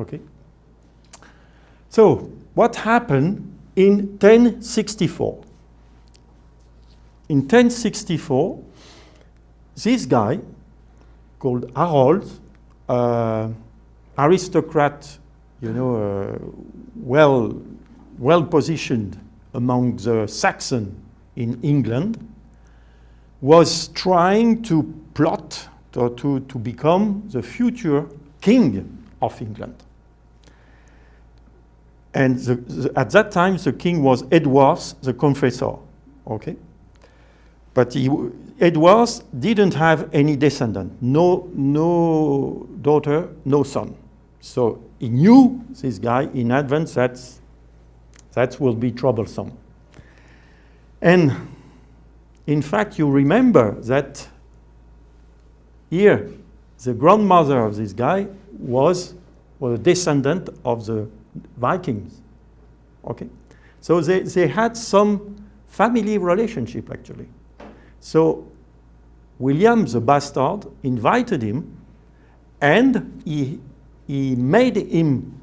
Okay. So what happened in 1064? In 1064, this guy called Harold, aristocrat, you know, well positioned among the Saxons in England, was trying to plot to become the future king of England. And at that time, the king was Edward the Confessor, okay? But Edward didn't have any descendant, no daughter, no son. So he knew, this guy, in advance that will be troublesome. And in fact, you remember that here, the grandmother of this guy was a descendant of the Vikings. Okay? So they had some family relationship, actually. So William the Bastard invited him, and he made him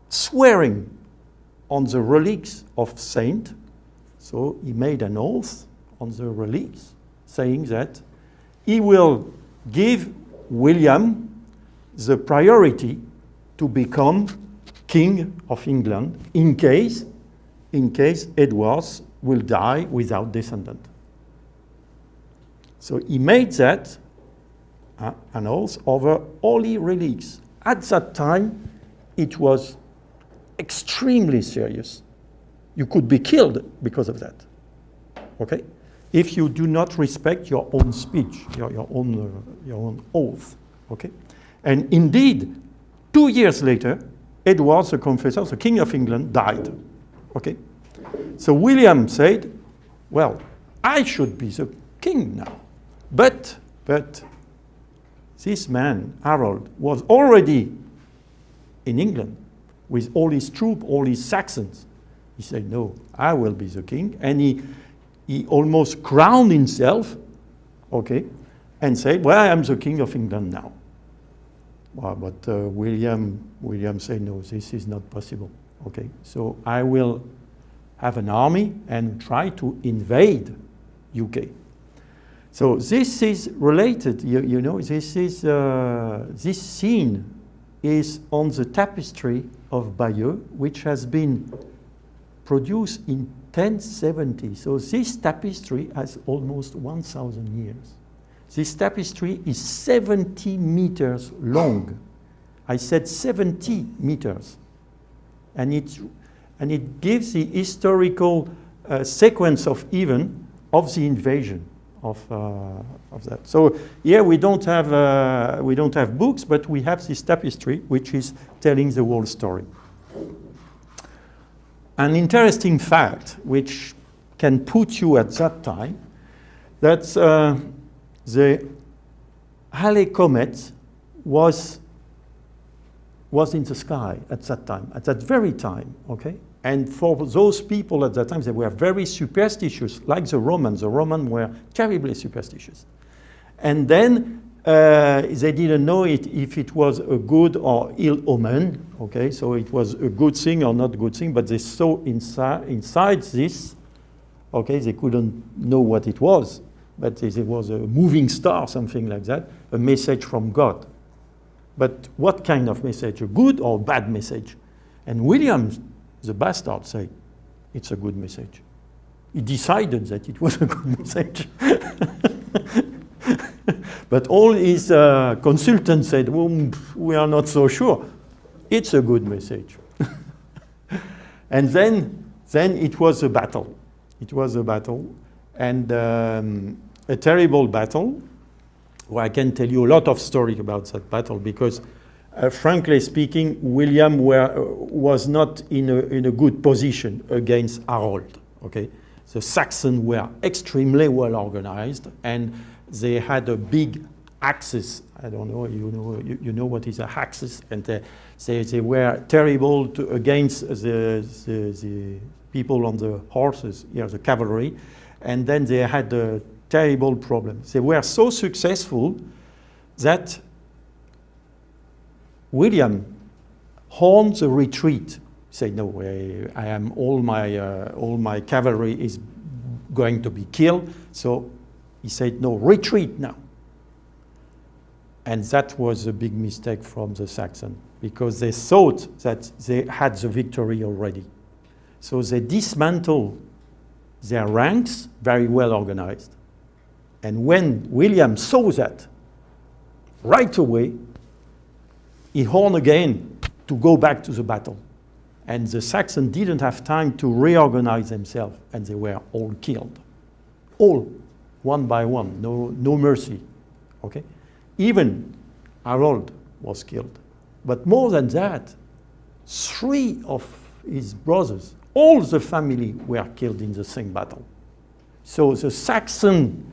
swearing on the relics of saint. So he made an oath on the relics, saying that he will give William the priority to become king of England in case Edward will die without descendant. So he made that an oath over holy relics. At that time, it was extremely serious. You could be killed because of that. Okay? If you do not respect your own speech, your own oath. Okay? And indeed, 2 years later, Edward the Confessor, the King of England, died. Okay? So William said, well, I should be the king now. But this man, Harold, was already in England with all his troops, all his Saxons. He said, no, I will be the king. And he almost crowned himself, okay, and said, well, I am the king of England now. But William said, no, this is not possible. Okay, so I will have an army and try to invade UK. So this is related, you know, this scene is on the tapestry of Bayeux, which has been produced in 1070. So this tapestry has almost 1,000 years. This tapestry is 70 meters long. I said 70 meters. And it gives the historical sequence of events of the invasion of that. So here we don't have books, but we have this tapestry which is telling the whole story. An interesting fact which can put you at that time, that the Halley comet was in the sky at that time, at that very time, okay? And for those people at that time, they were very superstitious, like the Romans. The Romans were terribly superstitious. And then they didn't know if it was a good or ill omen, okay? So it was a good thing or not a good thing, but they saw inside this, okay? They couldn't know what it was, but it was a moving star, something like that, a message from God. But what kind of message? A good or bad message? And William the Bastard said, it's a good message. He decided that it was a good message. But all his consultants said, well, we are not so sure. It's a good message. And then it was a battle. It was a battle, and a terrible battle. Well, I can tell you a lot of story about that battle because, frankly speaking, William was not in a good position against Harold. Okay, the Saxons were extremely well organized, and they had a big axis. I don't know, you know what is a axis, and they were terrible against the people on the horses, the cavalry, and then they had a terrible problem. They were so successful that William horned the retreat. Say no, I am all my cavalry is going to be killed. So he said, no, retreat now. And that was a big mistake from the Saxons, because they thought that they had the victory already. So they dismantled their ranks, very well organized. And when William saw that, right away, he horned again to go back to the battle. And the Saxons didn't have time to reorganize themselves, and they were all killed. All, one by one, no mercy, okay? Even Harold was killed. But more than that, 3 of his brothers, all the family were killed in the same battle. So the Saxon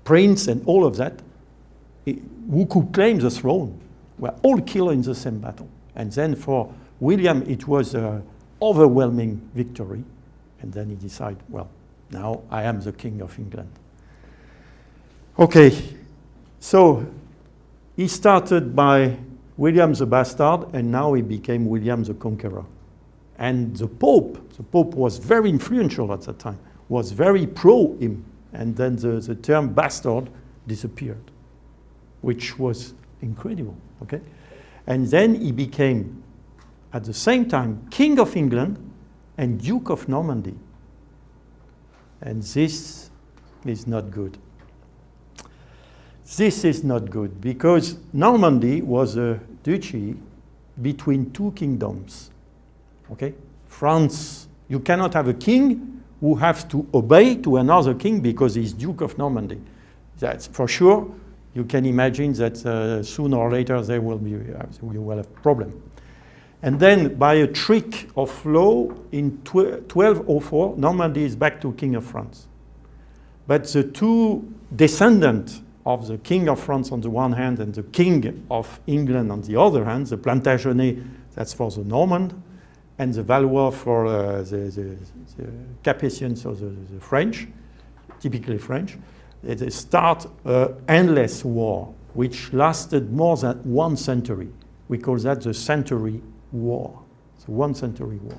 prince and all of that, who could claim the throne, were all killed in the same battle. And then for William, it was an overwhelming victory. And then he decided, well, now I am the King of England. Okay, so he started by William the Bastard, and now he became William the Conqueror. And the Pope was very influential at that time, was very pro him. And then the term bastard disappeared, which was incredible, okay? And then he became, at the same time, King of England and Duke of Normandy. And this is not good. This is not good, because Normandy was a duchy between 2 kingdoms, okay? France, you cannot have a king who has to obey to another king because he's Duke of Normandy. That's for sure. You can imagine that sooner or later you will have a problem. And then by a trick of law in 1204, Normandy is back to King of France. But the 2 descendants of the King of France on the one hand and the King of England on the other hand, the Plantagenet, that's for the Normand, and the Valois for the Capetians or the French, typically French, they start an endless war, which lasted more than 1 century. We call that the Century War. It's a 1 century war,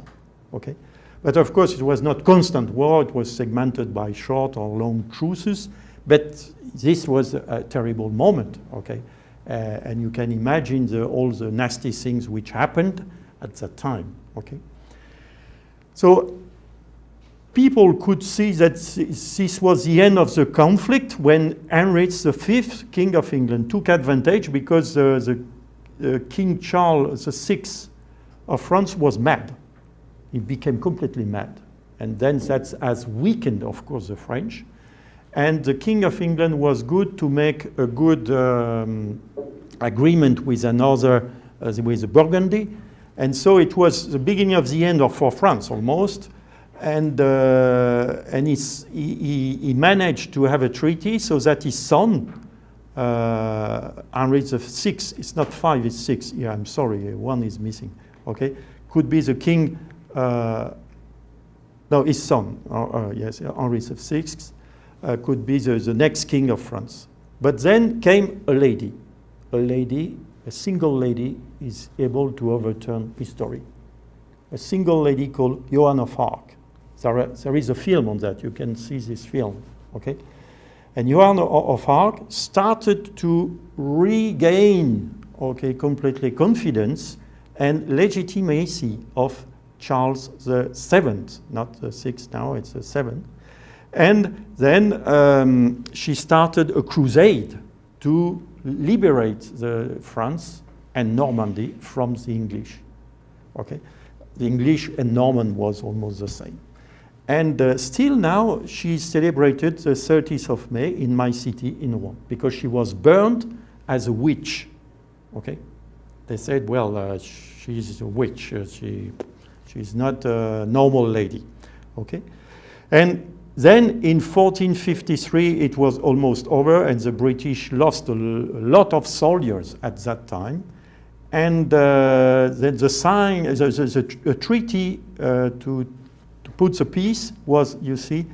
okay? But of course, it was not constant war. It was segmented by short or long truces. But this was a terrible moment, okay? And you can imagine all the nasty things which happened at that time, okay? So people could see that this was the end of the conflict when Henry V, King of England, took advantage because King Charles VI of France was mad. He became completely mad. And then that has weakened, of course, the French. And the King of England was good to make a good agreement with another, with Burgundy. And so it was the beginning of the end for France, almost. And he managed to have a treaty so that his son, Henry VI, it's not 5, it's 6. Yeah, I'm sorry, 1 is missing. Okay, could be the king. No, his son. Yes, Henry VI could be the next king of France. But then came a lady. A single lady is able to overturn history. A single lady called Joan of Arc. There is a film on that. You can see this film. Okay, and Joan of Arc started to regain, okay, completely confidence and legitimacy of Charles VII, not the 6th now, it's the 7th. And then she started a crusade to liberate France and Normandy from the English. Okay, the English and Norman was almost the same. And still now, she celebrated the 30th of May in my city in Rouen because she was burned as a witch. Okay, they said, well, she's a witch. She's not a normal lady. Okay, and then in 1453 it was almost over, and the British lost a lot of soldiers at that time. And then the treaty to put the peace was, you see,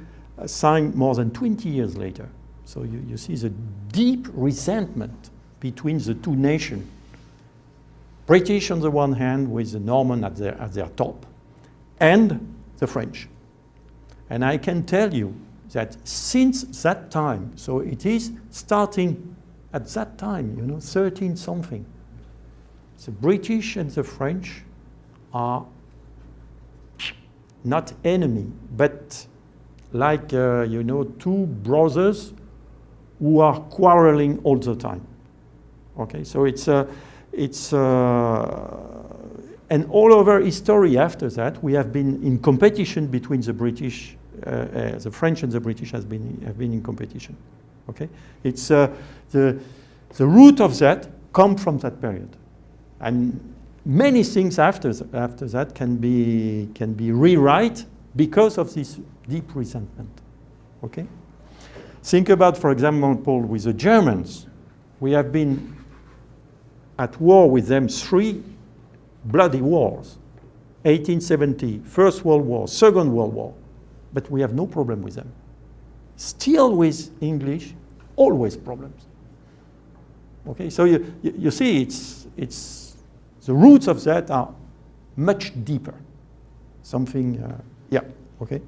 signed more than 20 years later. So you see the deep resentment between the two nations. British on the one hand, with the Norman at their top, and the French. And I can tell you that since that time, so it is starting at that time, 13 something, the British and the French are not enemy, but like, two brothers who are quarreling all the time. Okay, so and all over history after that, we have been in competition between the British, the French and the British have been in competition. Okay, it's the root of that come from that period, and many things after that can be rewrite because of this deep resentment. Okay, think about, for example, with the Germans, we have been at war with them 3 bloody wars, 1870, First World War, Second World War, but we have no problem with them. Still with English, always problems. Okay, so you see, it's the roots of that are much deeper. Something, yeah, okay.